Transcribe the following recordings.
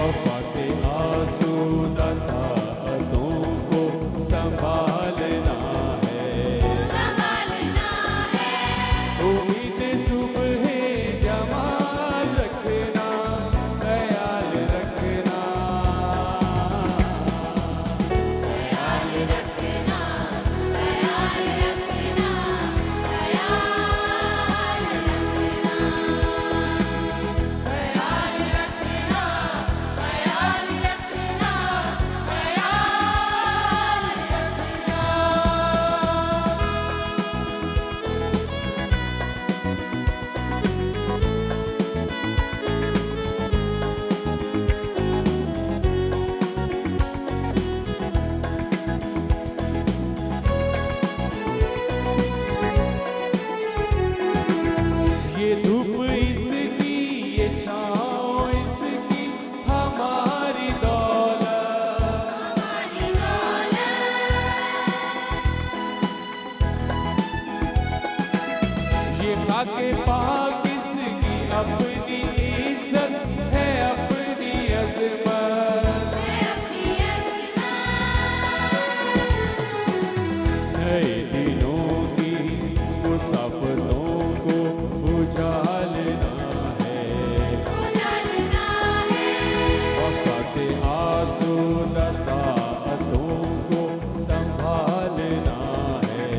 वफा से आसूदा सातों को संभालना है, उम्मीद सुबह जमाल रखना, ख्याल रखना, ये धूप इसकी, ये छाँव इसकी, हमारी दौलत। ये खाके पाक इसकी, अपनी इज्जत है, अपनी अजमत। नए दिनों की मुसाफिरों को उजालना है, वफा से आसूदा सातों को संभालना है,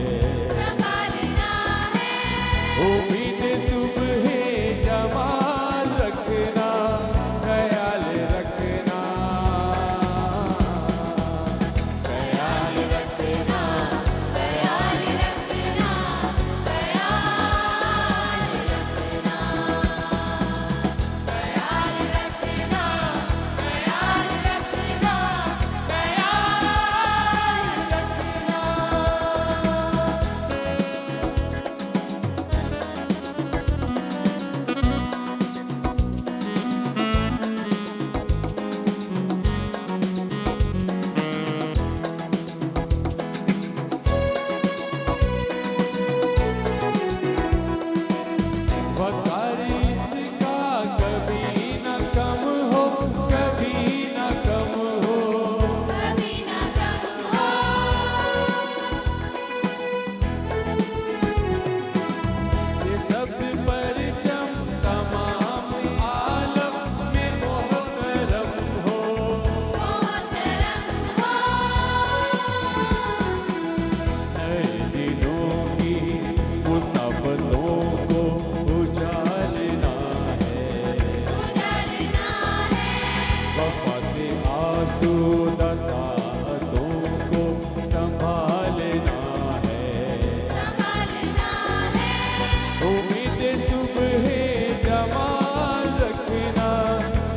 उम्मीद सुबह जमाल रखना, ख्याल रखना, ख्याल रखना, वकार इसका कभी न कम हो, कभी न कम हो, ये सब परचम तमाम आलम में मोहतरम हो, नए दिनों की मुसाफिरों को उजालना है, वफा से आसूदा सातों को संभालना है, उम्मीद सुबह जमाल रखना,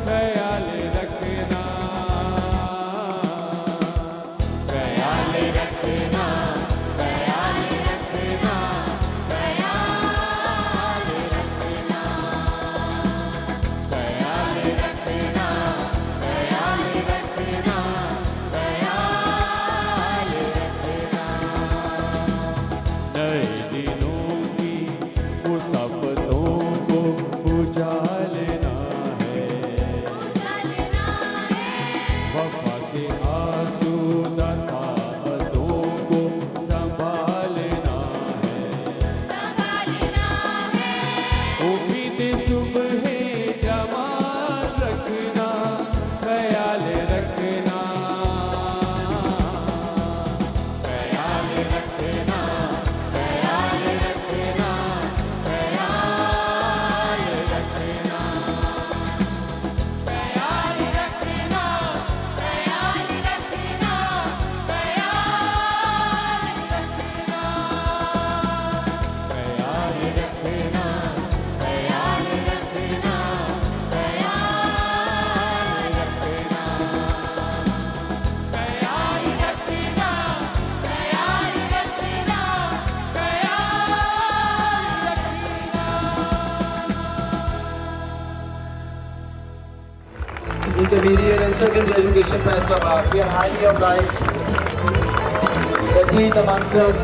ख्याल रखना, ख्याल रखना, ख्याल रखना, ख्याल रखना, ख्याल रखना, ख्याल रखना, ख्याल रखना। नए दिनों की मुसाफिरों को उजालना है, वफा से आसूदा सातों को संभालना है, उम्मीद सुबह जमाल रखना, ख्याल रखना, ख्याल रखना, ख्याल रखना, ख्याल रखना, ख्याल रखना, ख्याल रखना, ख्याल रखना, ख्याल रखना, ख्याल रखना, ख्याल रखना, ख्याल रखना, Intermediate and Secondary Education Faisalabad. We are highly obliged that he is amongst us.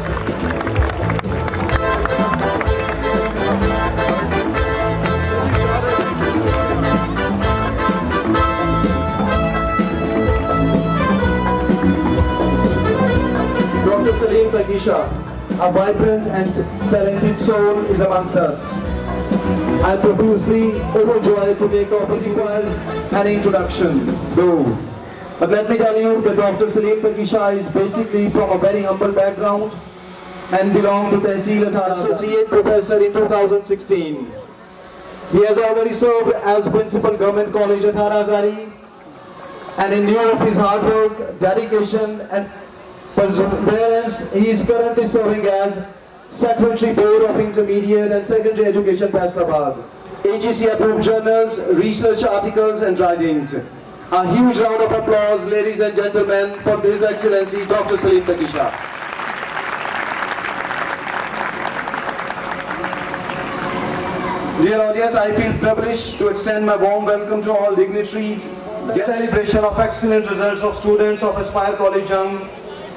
Takisha, a vibrant and talented soul, is amongst us. I'm profusely overjoyed to make requires an introduction, though. But let me tell you that Dr. Salim Takisha is basically from a very humble background and belonged to Tehsil Athara, Associate Professor in 2016. He has already served as Principal Government College Athara Hazari, and in lieu of his hard work, dedication and perseverance, he is currently serving as Secretary Board of Intermediate and Secondary Education, Faisalabad. AGC approved journals, research articles and writings. A huge round of applause, ladies and gentlemen, for His Excellency Dr. Salim Takisha. Dear audience, I feel privileged to extend my warm welcome to all dignitaries. The celebration of excellent results of students of Aspire College Jung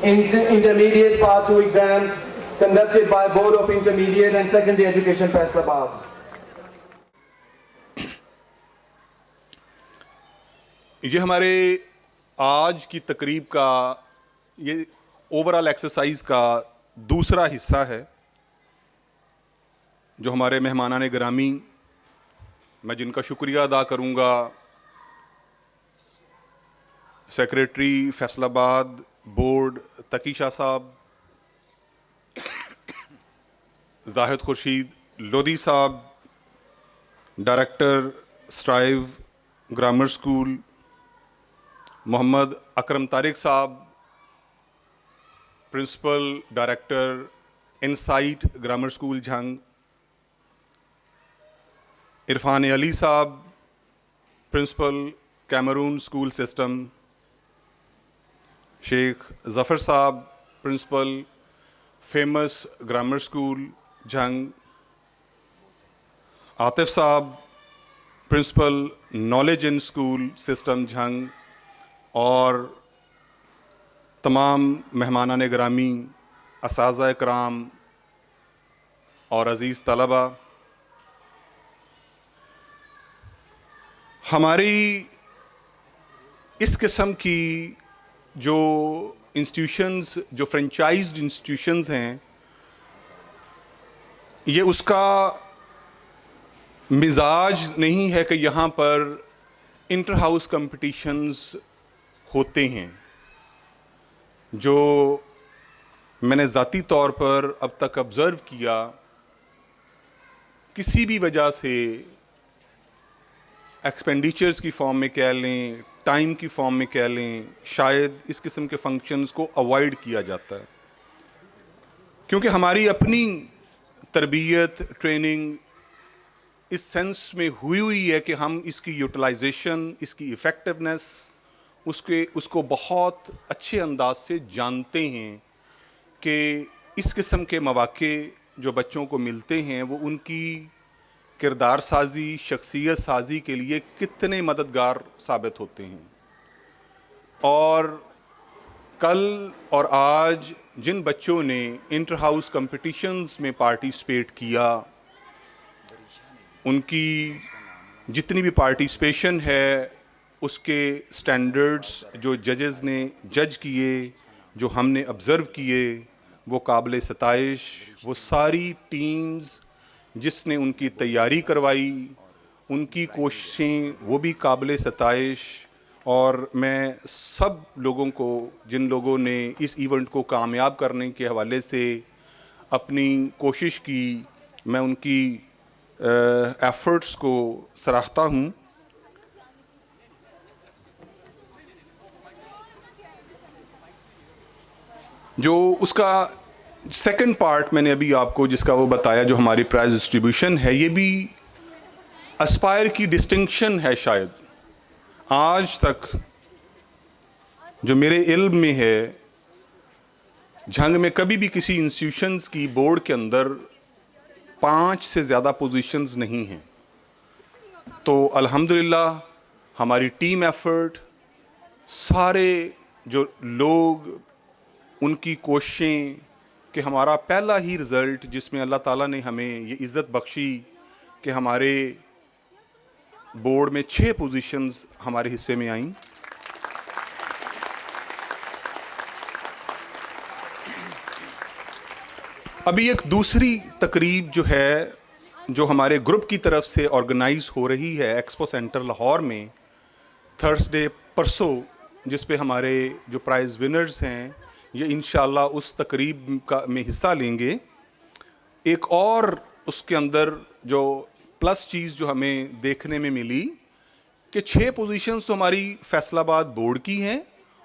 in intermediate part 2 exams conducted by Board of Intermediate and Secondary Education, Faisalabad. ये हमारे आज की तकरीब का ये overall exercise का दूसरा हिस्सा है जो हमारे मेहमानाने गिरामी, मैं जिनका शुक्रिया अदा करूंगा, सेक्रेटरी फैसलाबाद बोर्ड तकीशा साहब, Zahid Khursheed Lodhi Sahab, director Strive grammar school Mohammad Akram Tariq Sahab, principal director Insight grammar school Jhang, Irfan Ali Sahab, principal Cameroon school system, Sheikh Zafar Sahab, principal famous grammar school Jhang, Atif Sahab, principal knowledge in school system Jhang, और तमाम मेहमानाने गिरामी, असाज़ा इकराम और अज़ीज़ तलबा, हमारी इस किस्म की जो इंस्टीट्यूशंस, जो फ्रेंचाइज्ड इंस्टीट्यूशंस हैं, ये उसका मिजाज नहीं है कि यहाँ पर इंटर हाउस कंपटीशंस होते हैं। जो मैंने ज़ाती तौर पर अब तक ऑब्ज़र्व किया, किसी भी वजह से एक्सपेंडिचर्स की फॉर्म में कह लें, टाइम की फॉर्म में कह लें, शायद इस किस्म के फंक्शंस को अवॉइड किया जाता है, क्योंकि हमारी अपनी तरबियत, ट्रेनिंग इस सेंस में हुई है कि हम इसकी यूटिलाइजेशन, इसकी इफ़ेक्टिवनेस उसको बहुत अच्छे अंदाज से जानते हैं कि इस किस्म के मौक़े जो बच्चों को मिलते हैं वो उनकी किरदार साजी, शख्सियत साजी के लिए कितने मददगार साबित होते हैं। और कल और आज जिन बच्चों ने इंटर हाउस कंपटीशंस में पार्टिसिपेट किया, उनकी जितनी भी पार्टिसिपेशन है, उसके स्टैंडर्ड्स जो जजेस ने जज किए, जो हमने ऑब्ज़र्व किए, वो काबिल सताइश। वो सारी टीम्स जिसने उनकी तैयारी करवाई, उनकी कोशिशें वो भी काबिल सताइश। और मैं सब लोगों को, जिन लोगों ने इस इवेंट को कामयाब करने के हवाले से अपनी कोशिश की, मैं उनकी एफ़र्ट्स को सराहता हूँ। जो उसका सेकंड पार्ट मैंने अभी आपको जिसका वो बताया, जो हमारी प्राइज़ डिस्ट्रीब्यूशन है, ये भी एस्पायर की डिस्टिंक्शन है। शायद आज तक जो मेरे इल्म में है, झंग में कभी भी किसी इंस्टीट्यूशंस की बोर्ड के अंदर 5 से ज़्यादा पोजीशंस नहीं हैं। तो अल्हम्दुलिल्लाह हमारी टीम एफ़र्ट, सारे जो लोग, उनकी कोशिशें कि हमारा पहला ही रिज़ल्ट, जिसमें अल्लाह ताला ने हमें ये इज़्ज़त बख्शी कि हमारे बोर्ड में 6 पोजीशंस हमारे हिस्से में आईं। अभी एक दूसरी तकरीब जो है, जो हमारे ग्रुप की तरफ से ऑर्गेनाइज हो रही है एक्सपो सेंटर लाहौर में थर्सडे परसों, जिस पे हमारे जो प्राइज़ विनर्स हैं ये इंशाल्लाह उस तकरीब का में हिस्सा लेंगे। एक और उसके अंदर जो प्लस चीज़ जो हमें देखने में मिली कि 6 पोजीशंस तो हमारी फैसलाबाद बोर्ड की हैं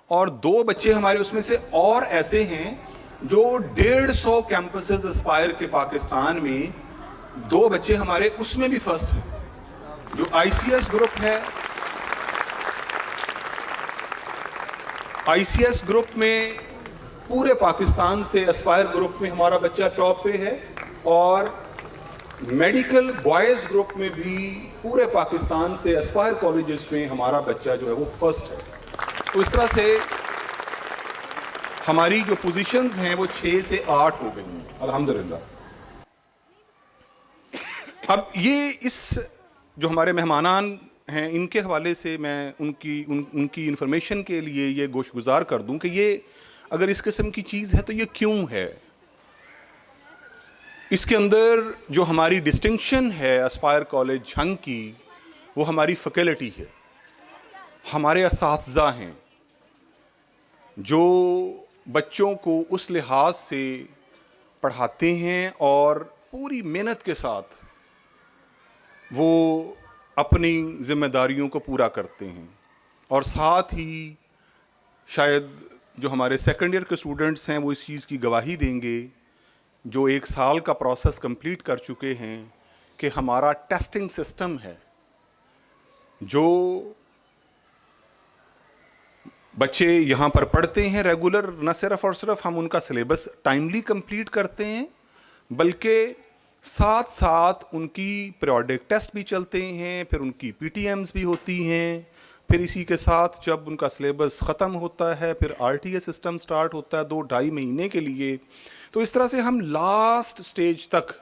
और 2 बच्चे हमारे उसमें से और ऐसे हैं जो 150 कैंपसेस एस्पायर के पाकिस्तान में 2 बच्चे हमारे उसमें भी फर्स्ट हैं। जो आईसीएस ग्रुप है, आईसीएस ग्रुप में पूरे पाकिस्तान से एस्पायर ग्रुप में हमारा बच्चा टॉप पे है और मेडिकल बॉयज़ ग्रुप में भी पूरे पाकिस्तान से एस्पायर कॉलेजेस में हमारा बच्चा जो है वो फर्स्ट है। तो इस तरह से हमारी जो पोजीशंस हैं वो 6 से 8 हो गई हैं अल्हम्दुलिल्लाह। अब ये इस जो हमारे मेहमानान हैं इनके हवाले से मैं उनकी इन्फॉर्मेशन के लिए ये गोशगुजार कर दूं कि ये अगर इस किस्म की चीज़ है तो ये क्यों है। इसके अंदर जो हमारी डिस्टिंक्शन है एस्पायर कॉलेज झंग की, वो हमारी फैकल्टी है, हमारे असातिज़ा हैं जो बच्चों को उस लिहाज से पढ़ाते हैं और पूरी मेहनत के साथ वो अपनी जिम्मेदारियों को पूरा करते हैं। और साथ ही शायद जो हमारे सेकेंड ईयर के स्टूडेंट्स हैं वो इस चीज़ की गवाही देंगे जो 1 साल का प्रोसेस कंप्लीट कर चुके हैं कि हमारा टेस्टिंग सिस्टम है, जो बच्चे यहाँ पर पढ़ते हैं रेगुलर, न सिर्फ और सिर्फ हम उनका सिलेबस टाइमली कंप्लीट करते हैं बल्कि साथ साथ उनकी पीरियोडिक टेस्ट भी चलते हैं, फिर उनकी पीटीएम्स भी होती हैं, फिर इसी के साथ जब उनका सिलेबस ख़त्म होता है फिर आरटीए सिस्टम स्टार्ट होता है 2-2.5 महीने के लिए। तो इस तरह से हम लास्ट स्टेज तक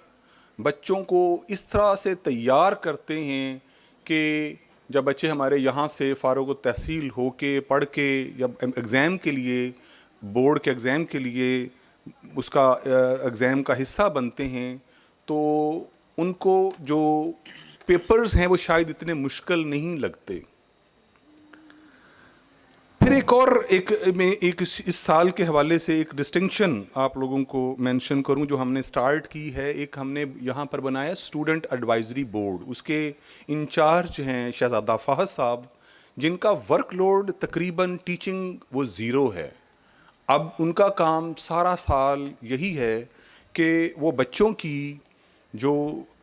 बच्चों को इस तरह से तैयार करते हैं कि जब बच्चे हमारे यहाँ से फ़ारुग़ तहसील हो के पढ़ के जब एग्ज़ाम के लिए, बोर्ड के एग्ज़ाम के लिए उसका एग्ज़ाम का हिस्सा बनते हैं तो उनको जो पेपर्स हैं वो शायद इतने मुश्किल नहीं लगते। फिर एक इस साल के हवाले से एक डिस्टिंक्शन आप लोगों को मेंशन करूं जो हमने स्टार्ट की है। एक हमने यहाँ पर बनाया स्टूडेंट एडवाइजरी बोर्ड, उसके इंचार्ज हैं शहजादा फ़हद साहब, जिनका वर्कलोड तकरीबन टीचिंग वो 0 है। अब उनका काम सारा साल यही है कि वो बच्चों की जो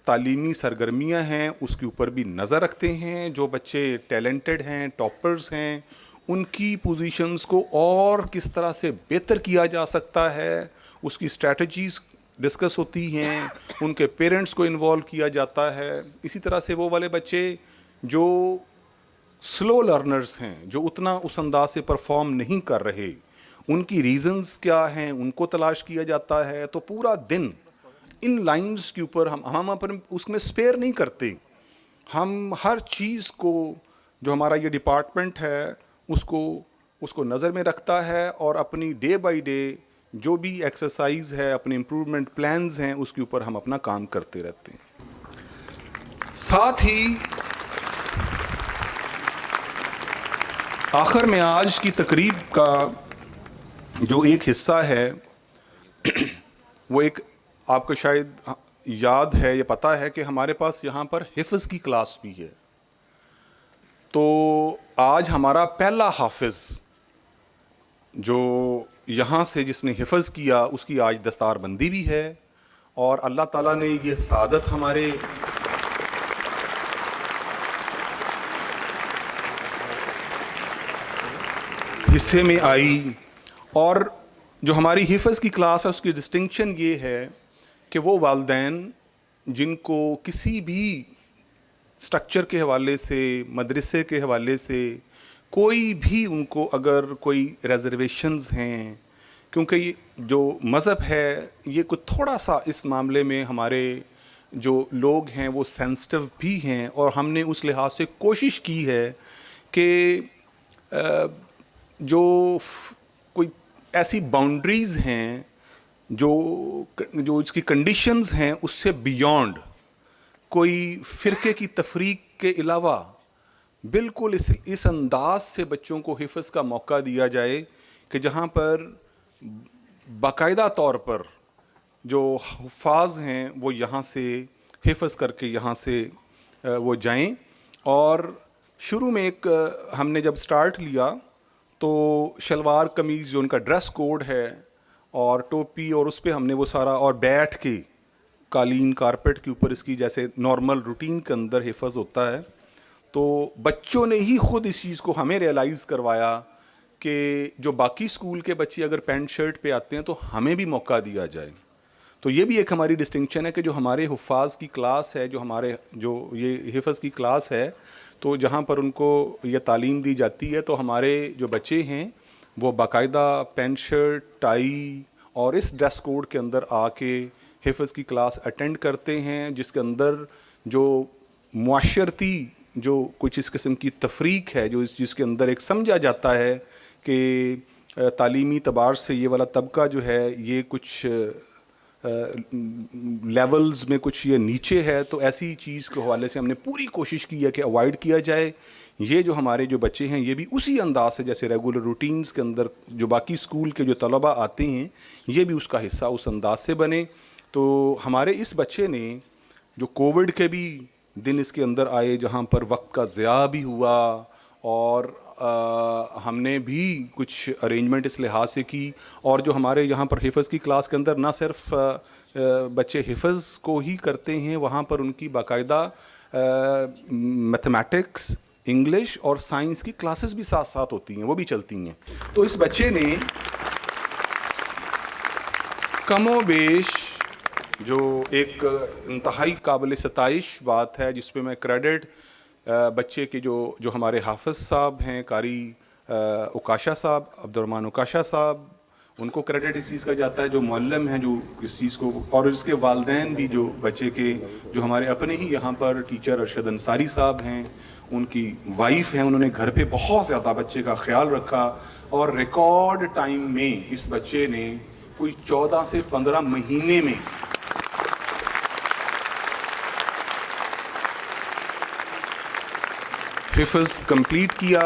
तालीमी सरगर्मियाँ हैं उसके ऊपर भी नज़र रखते हैं, जो बच्चे टैलेंटेड हैं, टॉपर्स हैं, उनकी पोजीशंस को और किस तरह से बेहतर किया जा सकता है उसकी स्ट्रैटेजीज़ डिस्कस होती हैं, उनके पेरेंट्स को इन्वॉल्व किया जाता है। इसी तरह से वो वाले बच्चे जो स्लो लर्नर्स हैं, जो उतना उस अंदाज से परफॉर्म नहीं कर रहे, उनकी रीज़न्स क्या हैं उनको तलाश किया जाता है। तो पूरा दिन इन लाइंस के ऊपर हम अपन उसमें स्पेयर नहीं करते, हम हर चीज़ को जो हमारा ये डिपार्टमेंट है उसको नज़र में रखता है और अपनी डे बाय डे जो भी एक्सरसाइज है, अपने इम्प्रूवमेंट प्लान्स हैं, उसके ऊपर हम अपना काम करते रहते हैं। साथ ही आखिर में आज की तकरीब का जो एक हिस्सा है वो एक आपको शायद याद है, ये पता है कि हमारे पास यहाँ पर हिफ्ज़ की क्लास भी है। तो आज हमारा पहला हाफिज़ जो यहाँ से जिसने हिफ्ज़ किया उसकी आज दस्तारबंदी भी है और अल्लाह ताला ने ये सादत हमारे हिस्से में आई। और जो हमारी हिफ्ज़ की क्लास है उसकी डिस्टिंक्शन ये है कि वो वालिदैन जिनको किसी भी स्ट्रक्चर के हवाले से, मदरसे के हवाले से कोई भी उनको अगर कोई रिजर्वेशंस हैं, क्योंकि ये जो मज़हब है ये कुछ थोड़ा सा इस मामले में हमारे जो लोग हैं वो सेंसिटिव भी हैं और हमने उस लिहाज से कोशिश की है कि जो कोई ऐसी बाउंड्रीज़ हैं जो इसकी कंडीशंस हैं उससे बियॉन्ड कोई फ़िरके की तफरीक के अलावा बिल्कुल इस अंदाज से बच्चों को हिफ्ज़ का मौका दिया जाए कि जहाँ पर बाकायदा तौर पर जो हुफ़ाज़ हैं वो यहाँ से हिफ्ज़ करके यहाँ से वो जाएं। और शुरू में एक हमने जब स्टार्ट लिया तो शलवार कमीज़ जो उनका ड्रेस कोड है और टोपी और उस पर हमने वो सारा और बैठ के कालीन कारपेट के ऊपर इसकी जैसे नॉर्मल रूटीन के अंदर हिफ्ज़ होता है, तो बच्चों ने ही खुद इस चीज़ को हमें रियलाइज़ करवाया कि जो बाकी स्कूल के बच्चे अगर पैंट शर्ट पे आते हैं तो हमें भी मौका दिया जाए। तो ये भी एक हमारी डिस्टिंक्शन है कि जो हमारे हुफ़ाज़ की क्लास है, जो ये हिफ्ज़ की क्लास है, तो जहाँ पर उनको ये तालीम दी जाती है तो हमारे जो बच्चे हैं वो बाकायदा पैंट शर्ट टाई और इस ड्रेस कोड के अंदर आके हिफ्ज़ की क्लास अटेंड करते हैं, जिसके अंदर जो मुआशरती जो कुछ इस किस्म की तफरीक है, जो जिसके अंदर एक समझा जाता है कि तालीमी तबार से ये वाला तबका जो है ये कुछ लेवल्स में कुछ ये नीचे है, तो ऐसी चीज़ के हवाले से हमने पूरी कोशिश की है कि अवॉइड किया जाए। ये जो हमारे जो बच्चे हैं ये भी उसी अंदाज से जैसे रेगुलर रूटीन्स के अंदर जो बाकी स्कूल के जो तलबा आते हैं ये भी उसका हिस्सा उस अंदाज से बने। तो हमारे इस बच्चे ने जो कोविड के भी दिन इसके अंदर आए जहाँ पर वक्त का ज़िया भी हुआ और हमने भी कुछ अरेंजमेंट इस लिहाज से की, और जो हमारे यहाँ पर हिफ्ज़ की क्लास के अंदर ना सिर्फ बच्चे हिफ्ज़ को ही करते हैं, वहाँ पर उनकी बाकायदा मैथमेटिक्स इंग्लिश और साइंस की क्लासेस भी साथ साथ होती हैं, वो भी चलती हैं। तो इस बच्चे ने कमोबेश जो एक इंतहाई काबिल सताइश बात है जिस पे मैं क्रेडिट बच्चे के जो हमारे हाफिज़ साहब हैं, कारी उकाशा साहब, अब्दुर्रहमान उकाशा साहब, उनको क्रेडिट इस चीज़ का जाता है, जो मुअल्लिम हैं जो इस चीज़ को, और इसके वालिदैन भी जो बच्चे के जो हमारे अपने ही यहाँ पर टीचर अरशद अंसारी साहब हैं, उनकी वाइफ हैं, उन्होंने घर पे बहुत ज़्यादा बच्चे का ख्याल रखा और रिकॉर्ड टाइम में इस बच्चे ने कोई 14 से 15 महीने में हिफ्ज़ कंप्लीट किया।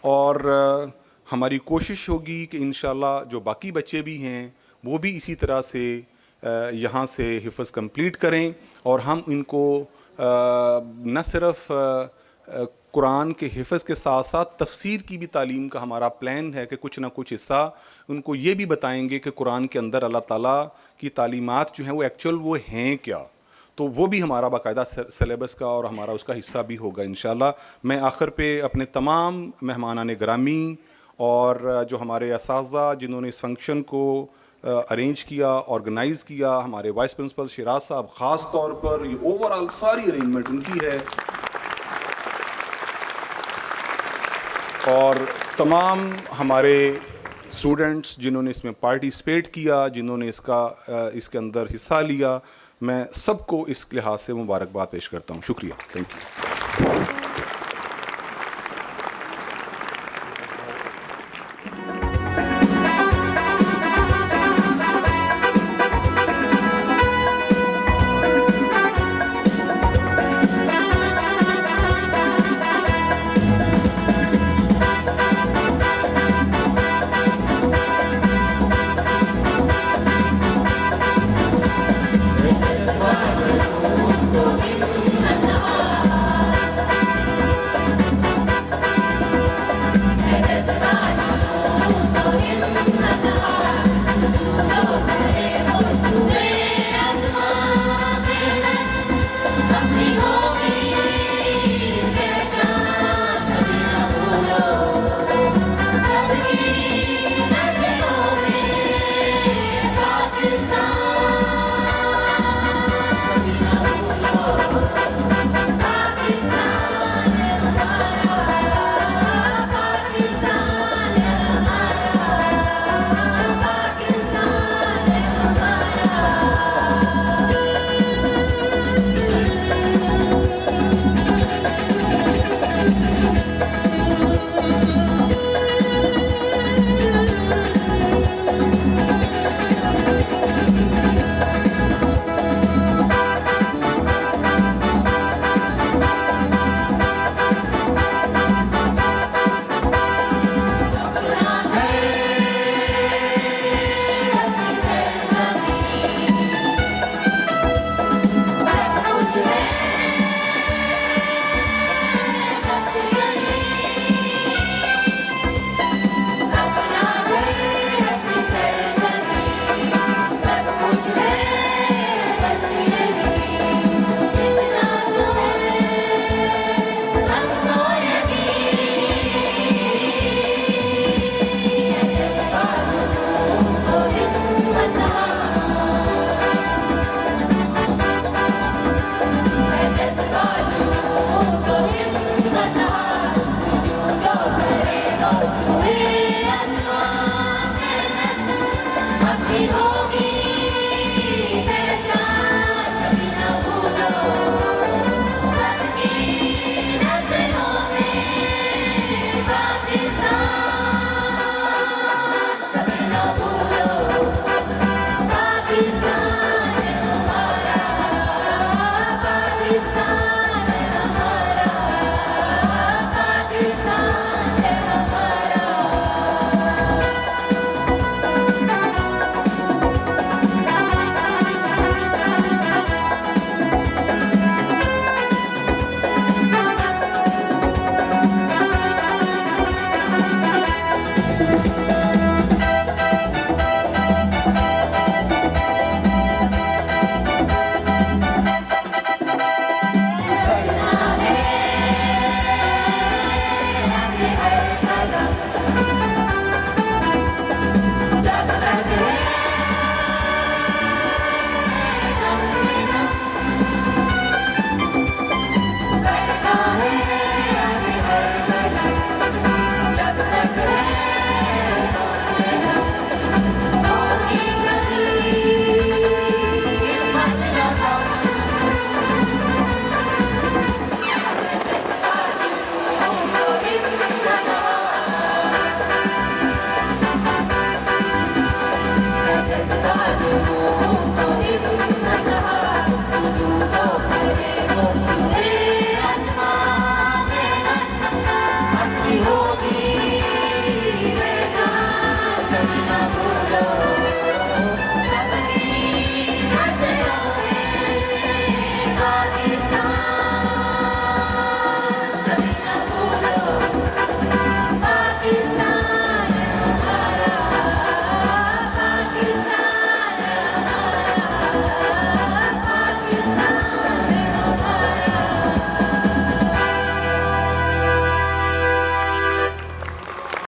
और हमारी कोशिश होगी कि इंशाल्लाह जो बाकी बच्चे भी हैं वो भी इसी तरह से यहाँ से हिफ्ज़ कंप्लीट करें और हम इनको न सिर्फ कुरान के हिफ्ज़ के साथ साथ तफसीर की भी तालीम का हमारा प्लान है कि कुछ ना कुछ हिस्सा उनको ये भी बताएंगे कि कुरान के अंदर अल्लाह ताला की तालीमात जो हैं वो एक्चुअल वो हैं क्या, तो वो भी हमारा बाकायदा सिलेबस का और हमारा उसका हिस्सा भी होगा इंशाल्लाह। मैं आखिर पे अपने तमाम मेहमानान ग्रामी और जो हमारे असातिज़ा जिन्होंने इस फंक्शन को अरेंज किया, ऑर्गेनाइज़ किया, हमारे वाइस प्रिंसिपल शिराज साहब ख़ास तौर पर, ये ओवरऑल सारी अरेंजमेंट उनकी है, और तमाम हमारे स्टूडेंट्स जिन्होंने इसमें पार्टिसिपेट किया, जिन्होंने इसके अंदर हिस्सा लिया, मैं सबको इस लिहाज से मुबारकबाद पेश करता हूँ। शुक्रिया, थैंक यू। साथ